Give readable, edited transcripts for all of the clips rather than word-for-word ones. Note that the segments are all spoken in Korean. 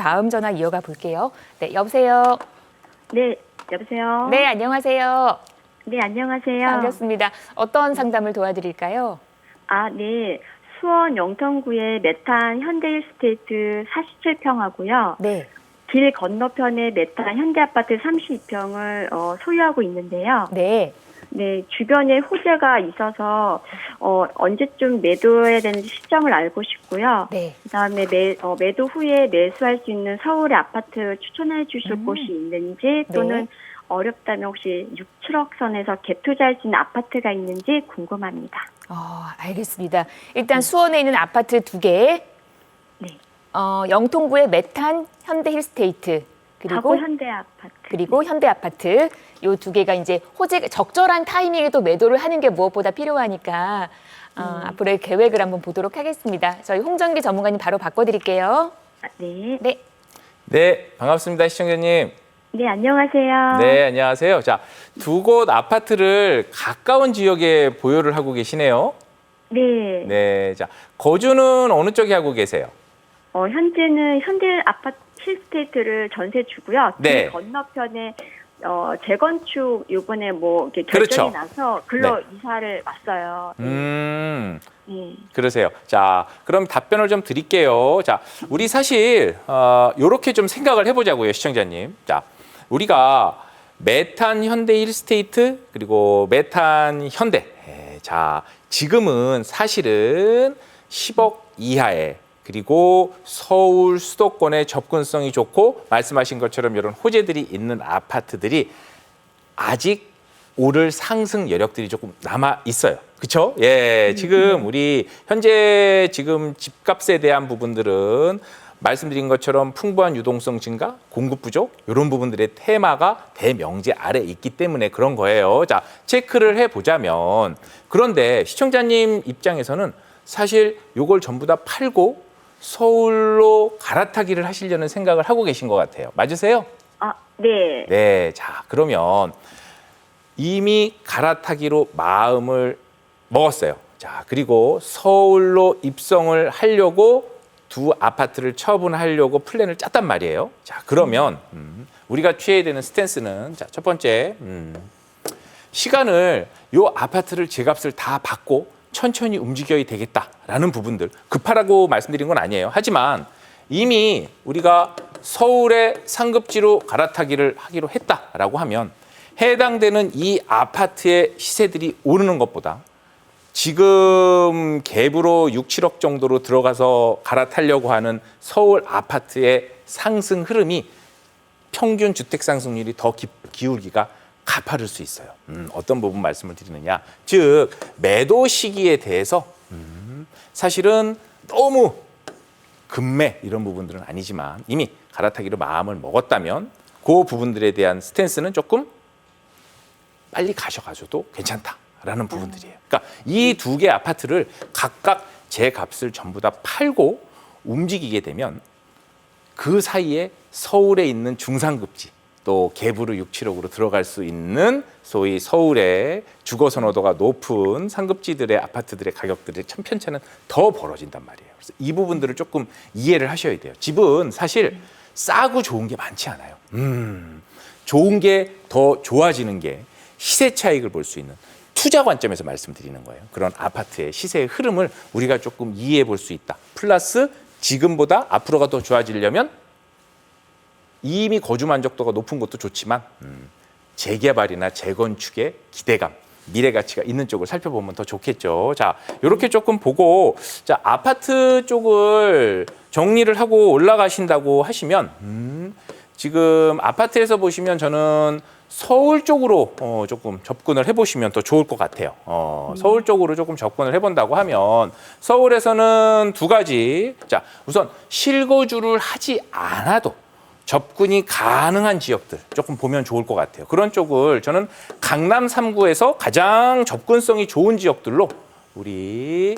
다음 전화 이어가 볼게요. 네, 여보세요. 네, 여보세요? 네, 안녕하세요. 네, 안녕하세요. 반갑습니다. 어떤 상담을 도와드릴까요? 아, 네. 수원 영통구의 메탄 현대힐스테이트 47평하고요. 네. 길 건너편에 메탄 현대아파트 32평을 소유하고 있는데요. 네. 네, 주변에 호재가 있어서 언제쯤 매도해야 되는지 시점을 알고 싶고요. 네. 그다음에 매도 후에 매수할 수 있는 서울의 아파트 추천해 주실 곳이 있는지 또는 네. 어렵다면 혹시 6, 7억 선에서 갭 투자할 수 있는 아파트가 있는지 궁금합니다. 알겠습니다. 일단 수원에 있는 아파트 2개, 네. 영통구의 메탄 현대힐스테이트, 하고 현대아파트. 그리고 현대아파트 요 2개가 이제 호재 적절한 타이밍에 또 매도를 하는 게 무엇보다 필요하니까 앞으로의 계획을 한번 보도록 하겠습니다. 저희 홍정기 전문가님 바로 바꿔드릴게요. 아, 네. 네. 네, 반갑습니다, 시청자님. 네, 안녕하세요. 네, 안녕하세요. 자, 두 곳 아파트를 가까운 지역에 보유를 하고 계시네요. 네. 네, 자, 거주는 어느 쪽에 하고 계세요? 현재는 현대아파트 힐스테이트를 전세 주고요. 네. 그 건너편에 재건축 요번에 뭐 이렇게 그렇죠. 결정이 나서 글로 네. 이사를 왔어요. 네. 네. 그러세요. 자, 그럼 답변을 좀 드릴게요. 자, 우리 사실 요렇게 좀 생각을 해보자고요, 시청자님. 자, 우리가 메탄 현대 힐스테이트 그리고 메탄 현대. 자, 지금은 사실은 10억 이하에 그리고 서울 수도권의 접근성이 좋고 말씀하신 것처럼 이런 호재들이 있는 아파트들이 아직 오를 상승 여력들이 조금 남아 있어요. 그렇죠? 예, 지금 우리 현재 지금 집값에 대한 부분들은 말씀드린 것처럼 풍부한 유동성 증가, 공급 부족 이런 부분들의 테마가 대명제 아래 있기 때문에 그런 거예요. 자, 체크를 해보자면 그런데 시청자님 입장에서는 사실 이걸 전부 다 팔고 서울로 갈아타기를 하시려는 생각을 하고 계신 것 같아요. 맞으세요? 아, 네. 네, 자, 그러면 이미 갈아타기로 마음을 먹었어요. 자, 그리고 서울로 입성을 하려고 두 아파트를 처분하려고 플랜을 짰단 말이에요. 자, 그러면 우리가 취해야 되는 스탠스는 자, 첫 번째 시간을 요 아파트를 제값을 다 받고 천천히 움직여야 되겠다라는 부분들 급하라고 말씀드린 건 아니에요. 하지만 이미 우리가 서울의 상급지로 갈아타기를 하기로 했다라고 하면 해당되는 이 아파트의 시세들이 오르는 것보다 지금 갭으로 6, 7억 정도로 들어가서 갈아타려고 하는 서울 아파트의 상승 흐름이 평균 주택 상승률이 더 기울기가 가파를 수 있어요. 어떤 부분 말씀을 드리느냐. 즉 매도 시기에 대해서 사실은 너무 급매 이런 부분들은 아니지만 이미 갈아타기로 마음을 먹었다면 그 부분들에 대한 스탠스는 조금 빨리 가셔가셔도 괜찮다라는 부분들이에요. 그러니까 이 두 개 아파트를 각각 제 값을 전부 다 팔고 움직이게 되면 그 사이에 서울에 있는 중상급지 또 갭으로 6, 7억으로 들어갈 수 있는 소위 서울의 주거 선호도가 높은 상급지들의 아파트들의 가격들의 편차는 더 벌어진단 말이에요. 그래서 이 부분들을 조금 이해를 하셔야 돼요. 집은 사실 싸고 좋은 게 많지 않아요. 좋은 게 더 좋아지는 게 시세 차익을 볼 수 있는 투자 관점에서 말씀드리는 거예요. 그런 아파트의 시세의 흐름을 우리가 조금 이해해 볼 수 있다. 플러스 지금보다 앞으로가 더 좋아지려면 이미 거주 만족도가 높은 것도 좋지만 재개발이나 재건축의 기대감, 미래 가치가 있는 쪽을 살펴보면 더 좋겠죠. 자, 이렇게 조금 보고 자, 아파트 쪽을 정리를 하고 올라가신다고 하시면 지금 아파트에서 보시면 저는 서울 쪽으로 조금 접근을 해보시면 더 좋을 것 같아요. 서울 쪽으로 조금 접근을 해본다고 하면 서울에서는 두 가지. 자, 우선 실거주를 하지 않아도 접근이 가능한 지역들 조금 보면 좋을 것 같아요. 그런 쪽을 저는 강남 3구에서 가장 접근성이 좋은 지역들로 우리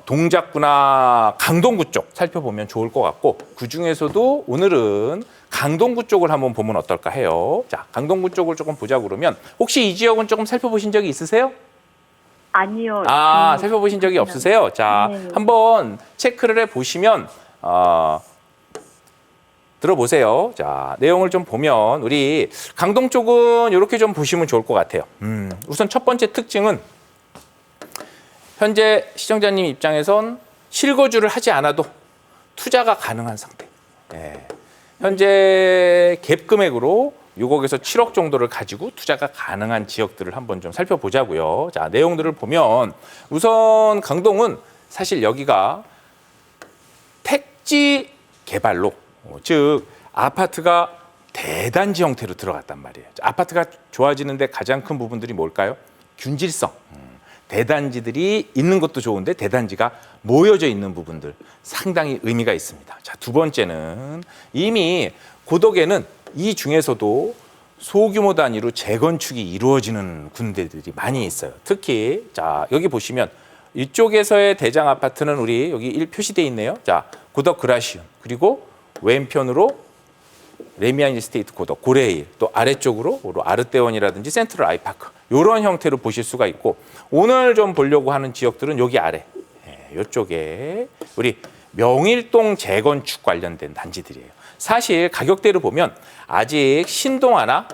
동작구나 강동구 쪽 살펴보면 좋을 것 같고 그중에서도 오늘은 강동구 쪽을 한번 보면 어떨까 해요. 자, 강동구 쪽을 조금 보자 그러면 혹시 이 지역은 조금 살펴보신 적이 있으세요? 아니요. 살펴보신 적이 없으세요? 자, 네. 한번 체크를 해보시면 들어보세요. 자, 내용을 좀 보면 우리 강동 쪽은 이렇게 좀 보시면 좋을 것 같아요. 우선 첫 번째 특징은 현재 시청자님 입장에선 실거주를 하지 않아도 투자가 가능한 상태. 예. 현재 갭 금액으로 6억에서 7억 정도를 가지고 투자가 가능한 지역들을 한번 좀 살펴보자고요. 자, 내용들을 보면 우선 강동은 사실 여기가 택지 개발로 즉 아파트가 대단지 형태로 들어갔단 말이에요. 아파트가 좋아지는데 가장 큰 부분들이 뭘까요? 균질성. 대단지들이 있는 것도 좋은데 대단지가 모여져 있는 부분들 상당히 의미가 있습니다. 자, 두 번째는 이미 고덕에는 이 중에서도 소규모 단위로 재건축이 이루어지는 군데들이 많이 있어요. 특히 자, 여기 보시면 이쪽에서의 대장 아파트는 우리 여기 1 표시되어 있네요. 자, 고덕 그라시움 그리고 왼편으로 레미안 일스테이트 고덕 고레일 또 아래쪽으로 아르떼원이라든지 센트럴 아이파크 이런 형태로 보실 수가 있고 오늘 좀 보려고 하는 지역들은 여기 아래 이쪽에 우리 명일동 재건축 관련된 단지들이에요. 사실 가격대를 보면 아직 신동아나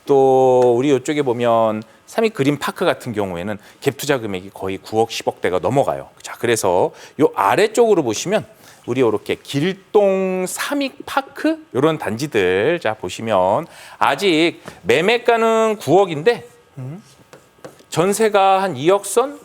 또 우리 이쪽에 보면 삼익 그린파크 같은 경우에는 갭 투자 금액이 거의 9억 10억대가 넘어가요. 자, 그래서 요 아래쪽으로 보시면 우리 이렇게 길동 삼익파크 이런 단지들 자 보시면 아직 매매가는 9억인데 전세가 한 2억 선,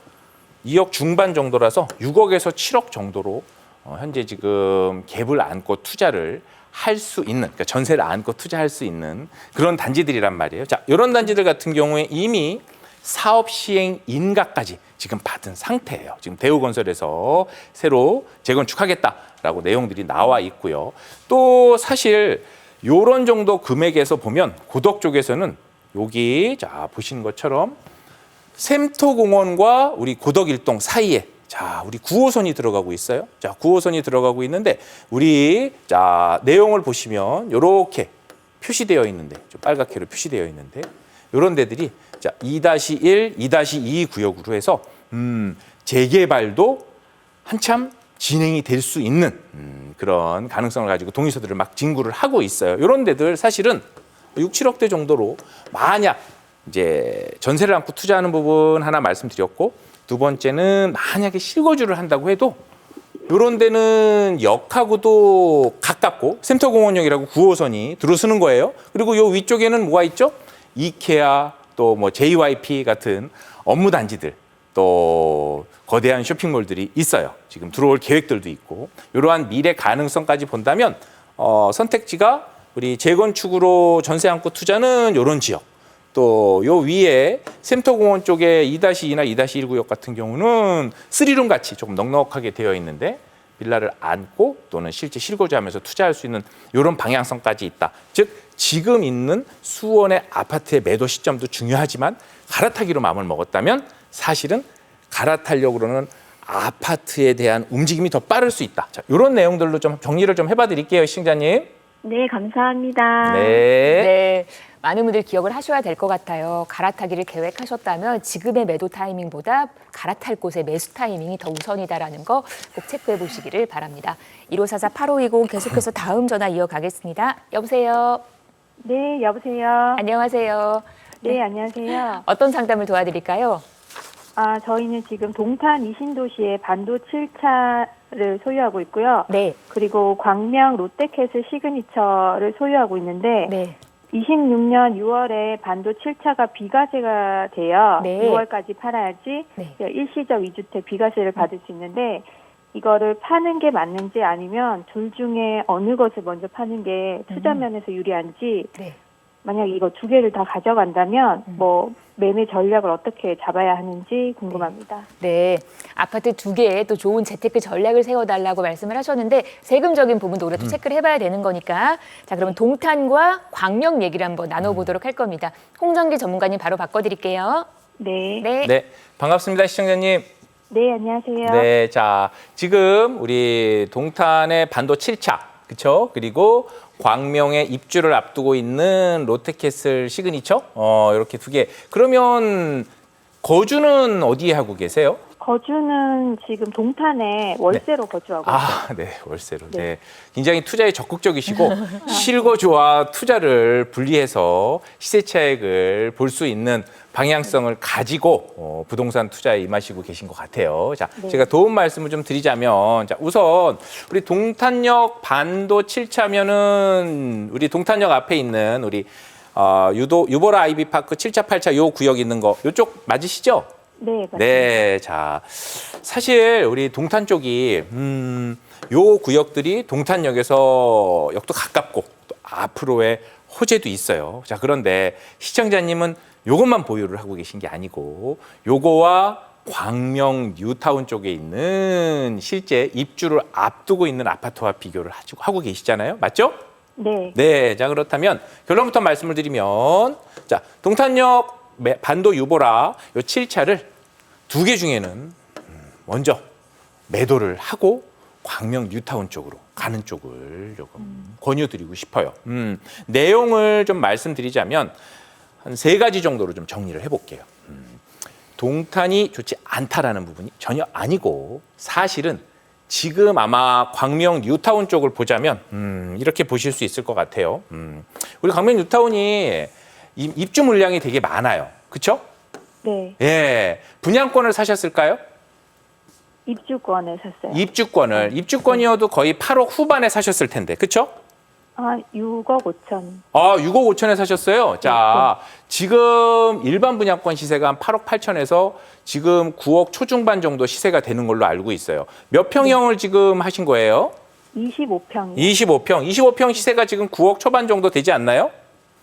2억 중반 정도라서 6억에서 7억 정도로 현재 지금 갭을 안고 투자를 할 수 있는 그러니까 전세를 안고 투자할 수 있는 그런 단지들이란 말이에요. 자, 이런 단지들 같은 경우에 이미 사업 시행 인가까지 지금 받은 상태예요. 지금 대우건설에서 새로 재건축하겠다라고 내용들이 나와 있고요. 또 사실 이런 정도 금액에서 보면 고덕 쪽에서는 여기 자 보시는 것처럼 샘터공원과 우리 고덕 일동 사이에 자 우리 9호선이 들어가고 있어요. 자 9호선이 들어가고 있는데 우리 자 내용을 보시면 이렇게 표시되어 있는데 좀 빨갛게로 표시되어 있는데 이런 데들이 자 2-1, 2-2 구역으로 해서 재개발도 한참 진행이 될 수 있는 그런 가능성을 가지고 동의서들을 막 진구를 하고 있어요. 이런 데들 사실은 6, 7억대 정도로 만약 이제 전세를 안고 투자하는 부분 하나 말씀드렸고 두 번째는 만약에 실거주를 한다고 해도 이런 데는 역하고도 가깝고 센터공원역이라고 9호선이 들어서는 거예요. 그리고 요 위쪽에는 뭐가 있죠? 이케아 또 뭐 JYP 같은 업무 단지들 또 거대한 쇼핑몰들이 있어요. 지금 들어올 계획들도 있고 이러한 미래 가능성까지 본다면 선택지가 우리 재건축으로 전세 안고 투자는 이런 지역 또 요 위에 샘터공원 쪽에 2-2나 2-1 구역 같은 경우는 3룸 같이 조금 넉넉하게 되어 있는데 빌라를 안고 또는 실제 실거주하면서 투자할 수 있는 이런 방향성까지 있다. 즉 지금 있는 수원의 아파트의 매도 시점도 중요하지만 갈아타기로 마음을 먹었다면 사실은 갈아타려고 그러는 아파트에 대한 움직임이 더 빠를 수 있다. 자, 이런 내용들로 좀 정리를 좀 해봐 드릴게요, 시청자님. 네, 감사합니다. 네. 네, 많은 분들 기억을 하셔야 될 것 같아요. 갈아타기를 계획하셨다면 지금의 매도 타이밍보다 갈아탈 곳의 매수 타이밍이 더 우선이다라는 거 꼭 체크해 보시기를 바랍니다. 1544-8520 계속해서 다음 전화 이어가겠습니다. 여보세요. 네, 여보세요. 안녕하세요. 네, 안녕하세요. 어떤 상담을 도와드릴까요? 저희는 지금 동탄 이신도시에 반도 7차를 소유하고 있고요. 네. 그리고 광명 롯데캐슬 시그니처를 소유하고 있는데 네. 26년 6월에 반도 7차가 비과세가 돼요. 네. 6월까지 팔아야지 네. 일시적 2주택 비과세를 받을 수 있는데 이거를 파는 게 맞는지 아니면 둘 중에 어느 것을 먼저 파는 게 투자 면에서 유리한지 네. 만약 이거 두 개를 다 가져간다면 뭐 매매 전략을 어떻게 잡아야 하는지 궁금합니다. 네, 아파트 두 개에 또 좋은 재테크 전략을 세워달라고 말씀을 하셨는데 세금적인 부분도 우리가 또 체크를 해봐야 되는 거니까 자 그러면 동탄과 광명 얘기를 한번 나눠보도록 할 겁니다. 홍정기 전문가님 바로 바꿔드릴게요. 네. 네, 네, 반갑습니다, 시청자님. 네, 안녕하세요. 네, 자 지금 우리 동탄의 반도 7차, 그렇죠? 그리고 광명에 입주를 앞두고 있는 롯데캐슬 시그니처 이렇게 두 개. 그러면 거주는 어디에 하고 계세요? 거주는 지금 동탄에 월세로 거주하고 있어요. 아, 네, 월세로. 네. 네. 굉장히 투자에 적극적이시고 실거주와 투자를 분리해서 시세 차익을 볼 수 있는 방향성을 가지고 부동산 투자에 임하시고 계신 것 같아요. 자, 네. 제가 도움 말씀을 좀 드리자면, 자, 우선 우리 동탄역 반도 7차면은 우리 동탄역 앞에 있는 우리 유보라 아이비파크 7차, 8차 요 구역 있는 거 요쪽 맞으시죠? 네, 맞습니다. 네, 자, 사실 우리 동탄 쪽이 요 구역들이 동탄역에서 역도 가깝고 또 앞으로의 호재도 있어요. 자, 그런데 시청자님은 요것만 보유를 하고 계신 게 아니고 요거와 광명 뉴타운 쪽에 있는 실제 입주를 앞두고 있는 아파트와 비교를 하고 계시잖아요. 맞죠? 네. 네, 자, 그렇다면 결론부터 말씀을 드리면, 자, 동탄역 반도 유보라 요 7차를 2개 중에는 먼저 매도를 하고 광명 뉴타운 쪽으로 가는 쪽을 조금 권유드리고 싶어요. 내용을 좀 말씀드리자면 한 3가지 정도로 좀 정리를 해볼게요. 동탄이 좋지 않다라는 부분이 전혀 아니고, 사실은 지금 아마 광명 뉴타운 쪽을 보자면 이렇게 보실 수 있을 것 같아요. 우리 광명 뉴타운이 입주 물량이 되게 많아요. 그렇죠? 네. 예. 분양권을 사셨을까요? 입주권을 샀어요. 입주권이어도 거의 8억 후반에 사셨을 텐데. 그렇죠? 6억 5천. 6억 5천에 사셨어요. 자, 지금 일반 분양권 시세가 한 8억 8천에서 지금 9억 초중반 정도 시세가 되는 걸로 알고 있어요. 몇 평형을 지금 하신 거예요? 25평. 25평 시세가 지금 9억 초반 정도 되지 않나요?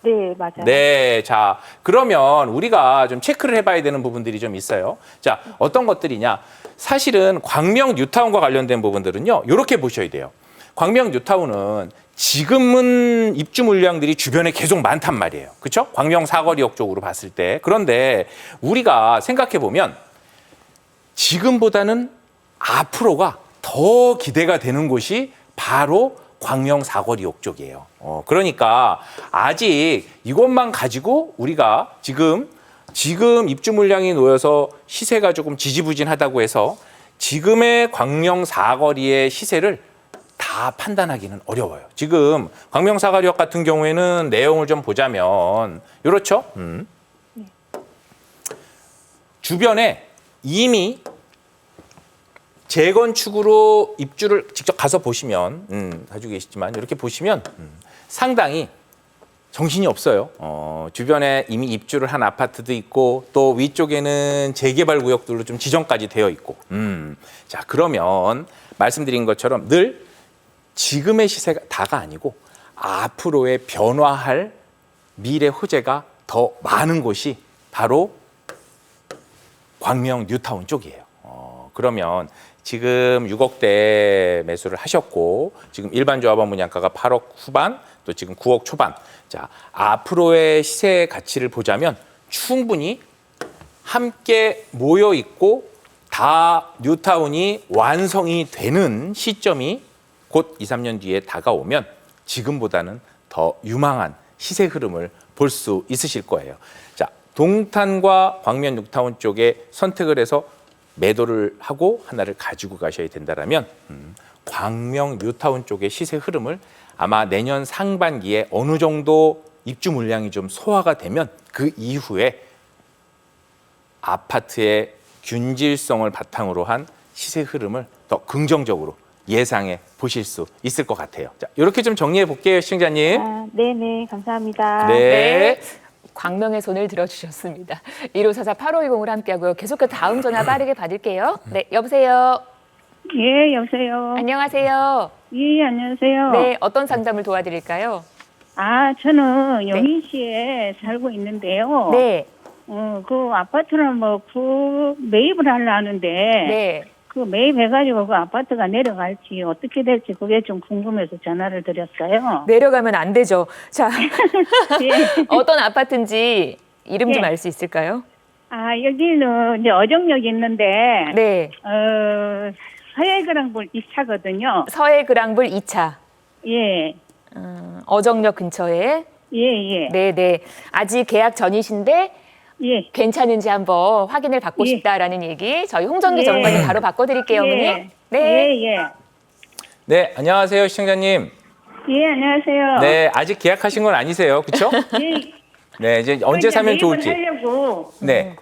네, 맞아요. 네, 자, 그러면 우리가 좀 체크를 해봐야 되는 부분들이 좀 있어요. 자, 어떤 것들이냐? 사실은 광명 뉴타운과 관련된 부분들은요, 이렇게 보셔야 돼요. 광명 뉴타운은 지금은 입주 물량들이 주변에 계속 많단 말이에요. 그렇죠? 광명 사거리역 쪽으로 봤을 때. 그런데 우리가 생각해 보면 지금보다는 앞으로가 더 기대가 되는 곳이 바로 광명 사거리역 쪽이에요. 그러니까 아직 이것만 가지고 우리가 지금 입주 물량이 놓여서 시세가 조금 지지부진하다고 해서 지금의 광명 사거리의 시세를 다 판단하기는 어려워요. 지금 광명 사거리역 같은 경우에는 내용을 좀 보자면 이렇죠. 주변에 이미 재건축으로 입주를 직접 가서 보시면 가지고 계시지만 이렇게 보시면 상당히 정신이 없어요. 주변에 이미 입주를 한 아파트도 있고 또 위쪽에는 재개발 구역들로 좀 지정까지 되어 있고. 자, 그러면 말씀드린 것처럼 늘 지금의 시세가 다가 아니고 앞으로의 변화할 미래 호재가 더 많은 곳이 바로 광명 뉴타운 쪽이에요. 그러면 지금 6억대 매수를 하셨고 지금 일반 조합원 분양가가 8억 후반 또 지금 9억 초반. 자, 앞으로의 시세 가치를 보자면 충분히 함께 모여 있고 다 뉴타운이 완성이 되는 시점이 곧 2, 3년 뒤에 다가오면 지금보다는 더 유망한 시세 흐름을 볼 수 있으실 거예요. 자, 동탄과 광명 뉴타운 쪽에 선택을 해서 매도를 하고 하나를 가지고 가셔야 된다라면 광명 뉴타운 쪽의 시세 흐름을 아마 내년 상반기에 어느 정도 입주 물량이 좀 소화가 되면 그 이후에 아파트의 균질성을 바탕으로 한 시세 흐름을 더 긍정적으로 예상해 보실 수 있을 것 같아요. 자, 이렇게 좀 정리해 볼게요, 시청자님. 네네, 감사합니다. 네. 광명의 손을 들어주셨습니다. 1544-8520을 함께하고요. 계속해서 다음 전화 빠르게 받을게요. 네, 여보세요. 예, 여보세요. 안녕하세요. 예, 안녕하세요. 네, 어떤 상담을 도와드릴까요? 저는 영인시에 살고 있는데요. 네, 그 아파트를 매입을 하려는데, 네. 그 매입해가지고 그 아파트가 내려갈지 어떻게 될지 그게 좀 궁금해서 전화를 드렸어요. 내려가면 안 되죠. 자, 예. 어떤 아파트인지 이름 좀 예. 알 수 있을까요? 여기는 이제 어정역이 있는데, 네, 서해그랑불 2차거든요. 서해그랑불 2차. 예. 어정역 근처에. 예, 예. 네, 네. 아직 계약 전이신데 예. 괜찮은지 한번 확인을 받고 예. 싶다라는 얘기 저희 홍정기 예. 전문가님 바로 바꿔드릴게요, 어머니. 예. 네. 예, 예. 네, 안녕하세요, 시청자님. 예, 안녕하세요. 네, 아직 계약하신 건 아니세요, 그렇죠? 예. 네, 이제 언제 사면 좋을지. 하려고. 네,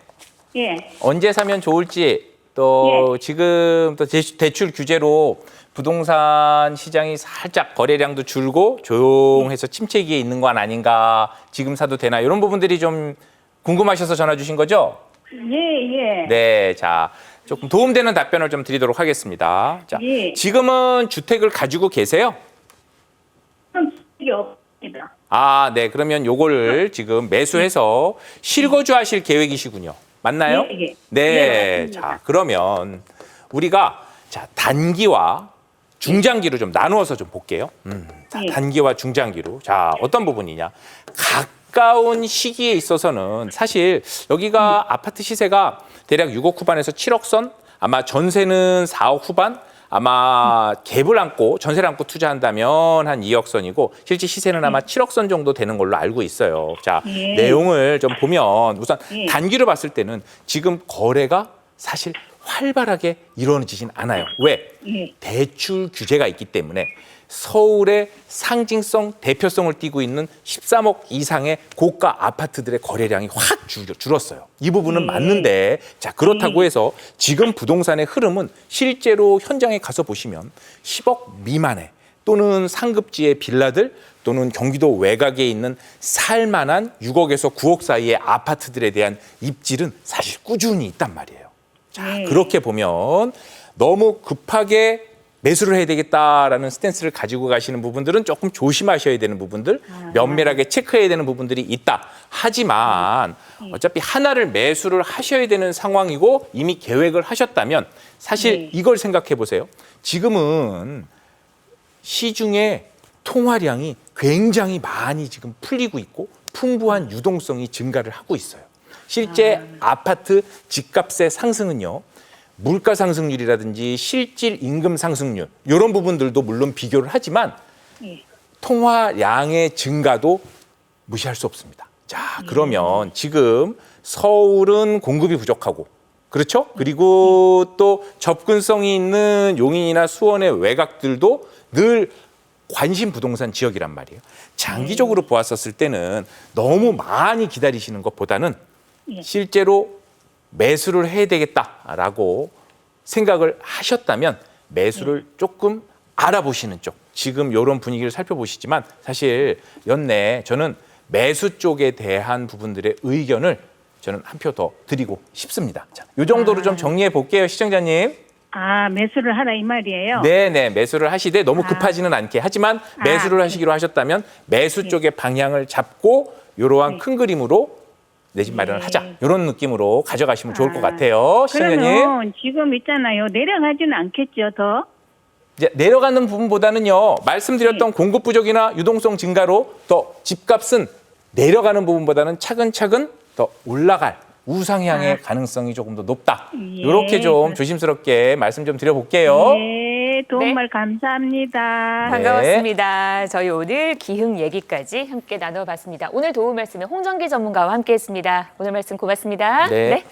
예. 언제 사면 좋을지. 또 지금 또 대출 규제로 부동산 시장이 살짝 거래량도 줄고 조용해서 침체기에 있는 건 아닌가, 지금 사도 되나, 이런 부분들이 좀 궁금하셔서 전화 주신 거죠? 예, 예. 네, 자, 조금 도움되는 답변을 좀 드리도록 하겠습니다. 자, 예. 지금은 주택을 가지고 계세요? 이게 없습니다. 아, 네, 그러면 요거를 지금 매수해서 실거주 하실 계획이시군요. 맞나요? 예, 예. 네, 예, 맞습니다. 자, 그러면 우리가 자, 단기와 중장기로 좀 나누어서 좀 볼게요. 자, 예. 단기와 중장기로. 자, 어떤 부분이냐? 가까운 시기에 있어서는 사실 여기가 아파트 시세가 대략 6억 후반에서 7억 선, 아마 전세는 4억 후반, 아마 갭을 안고 전세를 안고 투자한다면 한 2억 선이고 실제 시세는 아마 7억 선 정도 되는 걸로 알고 있어요. 자, 예. 내용을 좀 보면 우선 예. 단기로 봤을 때는 지금 거래가 사실 활발하게 이루어지진 않아요. 왜? 예. 대출 규제가 있기 때문에 서울의 상징성, 대표성을 띠고 있는 13억 이상의 고가 아파트들의 거래량이 확 줄었어요. 이 부분은 맞는데, 자, 그렇다고 해서 지금 부동산의 흐름은 실제로 현장에 가서 보시면 10억 미만의 또는 상급지의 빌라들 또는 경기도 외곽에 있는 살만한 6억에서 9억 사이의 아파트들에 대한 입질은 사실 꾸준히 있단 말이에요. 자, 그렇게 보면 너무 급하게 매수를 해야 되겠다라는 스탠스를 가지고 가시는 부분들은 조금 조심하셔야 되는 부분들, 면밀하게 체크해야 되는 부분들이 있다. 하지만 어차피 하나를 매수를 하셔야 되는 상황이고 이미 계획을 하셨다면 사실 이걸 생각해 보세요. 지금은 시중에 통화량이 굉장히 많이 지금 풀리고 있고 풍부한 유동성이 증가를 하고 있어요. 실제 아파트 집값의 상승은요. 물가 상승률이라든지 실질 임금 상승률 이런 부분들도 물론 비교를 하지만 통화량의 증가도 무시할 수 없습니다. 자, 그러면 지금 서울은 공급이 부족하고 그렇죠? 그리고 또 접근성이 있는 용인이나 수원의 외곽들도 늘 관심 부동산 지역이란 말이에요. 장기적으로 보았었을 때는 너무 많이 기다리시는 것보다는 실제로 매수를 해야 되겠다라고 생각을 하셨다면 매수를 조금 알아보시는 쪽. 지금 이런 분위기를 살펴보시지만 사실 연내 저는 매수 쪽에 대한 부분들의 의견을 저는 한 표 더 드리고 싶습니다. 자, 이 정도로 좀 정리해 볼게요, 시청자님. 아, 매수를 하라 이 말이에요? 네네, 매수를 하시되 너무 급하지는 않게. 하지만 매수를 하시기로 하셨다면 매수 쪽의 방향을 잡고 이러한 큰 그림으로 내 집 마련을 하자. 이런 느낌으로 가져가시면 좋을 것 같아요. 시청자님. 그러면 지금 있잖아요. 내려가지는 않겠죠, 더? 이제 내려가는 부분보다는요. 말씀드렸던 공급 부족이나 유동성 증가로 더 집값은 내려가는 부분보다는 차근차근 더 올라갈 우상향의 가능성이 조금 더 높다. 이렇게 좀 조심스럽게 말씀 좀 드려볼게요. 네, 도움말 감사합니다. 반가웠습니다. 저희 오늘 기흥 얘기까지 함께 나눠봤습니다. 오늘 도움 말씀은 홍정기 전문가와 함께했습니다. 오늘 말씀 고맙습니다. 네.